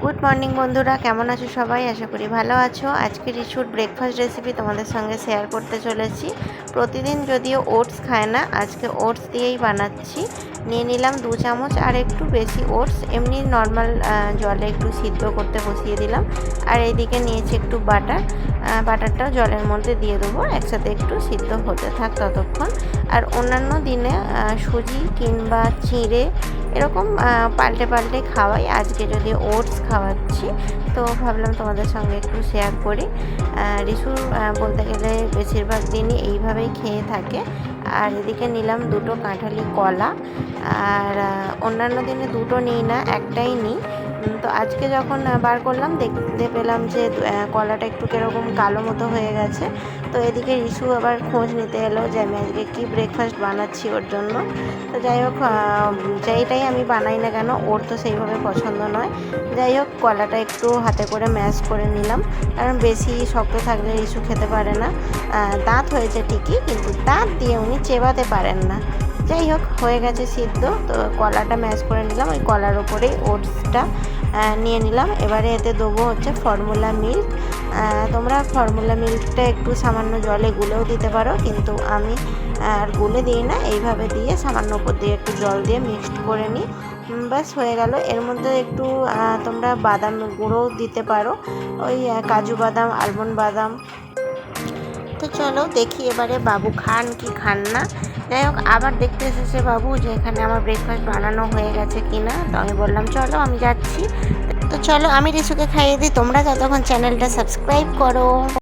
Good morning বন্ধুরা, কেমন আছো সবাই? আশা করি ভালো আছো। আজকে রিসুর ব্রেকফাস্ট রেসিপি তোমাদের সঙ্গে শেয়ার করতে চলেছি। প্রতিদিন যদিও ওটস খায় না, আজকে ওটস দিয়েই বানাচ্ছি। নিয়ে নিলাম 2 চামচ আর একটু বেশি ওটস, এমনি নর্মাল জলে একটু সিদ্ধ করতে বসিয়ে দিলাম। আর এইদিকে নিয়েছি একটু বাটারটাও জলের মধ্যে দিয়ে দেবো, একসাথে একটু সিদ্ধ হতে থাক ততক্ষণ। আর অন্যান্য দিনে সুজি কিংবা চিঁড়ে এরকম পাল্টে পাল্টে খাওয়াই, আজকে যদি ওটস খাওয়াচ্ছি তো ভাবলাম তোমাদের সঙ্গে একটু শেয়ার করি। রিসু বলতে গেলে বেশিরভাগ দিনই এইভাবেই খেয়ে থাকে। আর এদিকে নিলাম 2টো কাঁঠালি কলা, আর অন্যান্য দিনে 2টো নিই না, একটাই নিই। তো আজকে যখন বার করলাম দেখতে পেলাম যে কলাটা একটু কীরকম কালো মতো হয়ে গেছে। তো এদিকে রিসু আবার খোঁজ নিতে এলো যে আমি আজকে কী ব্রেকফাস্ট বানাচ্ছি ওর জন্য। তো যাই হোক, যেইটাই আমি বানাই না কেন ওর তো সেইভাবে পছন্দ নয়। যাই হোক, কলাটা একটু হাতে করে ম্যাশ করে নিলাম, কারণ বেশি শক্ত থাকলে রিসু খেতে পারে না। দাঁত হয়েছে ঠিকই, কিন্তু দাঁত দিয়ে উনি চেবাতে পারেন না। যাই হোক, হয়ে গেছে সিদ্ধ। তো কলাটা ম্যাশ করে নিলাম, ওই কলার ওপরেই ওটসটা নিয়ে নিলাম। এবারে এতে দেবো হচ্ছে ফর্মুলা মিল্ক। তোমরা ফর্মুলা মিল্কটা একটু সামান্য জলে গুলেও দিতে পারো, কিন্তু আমি আর গুলে দিই না, এইভাবে দিয়ে সামান্য উপর দিয়ে একটু জল দিয়ে মিক্সড করে নিই। ব্যাস হয়ে গেল। এর মধ্যে একটু তোমরা বাদাম গুঁড়োও দিতে পারো, ওই কাজু বাদাম, আলমন্ড বাদাম। তো চলো দেখি এবারে বাবু খান কি খান না। যাই হোক, আবার দেখতে এসেছে বাবু যে এখানে আমার ব্রেকফাস্ট বানানো হয়ে গেছে কিনা। তো আমি বললাম চলো আমি যাচ্ছি। তো চলো আমি রিসুকে খাইয়ে দিই, তোমরা যতক্ষণ চ্যানেলটা সাবস্ক্রাইব করো।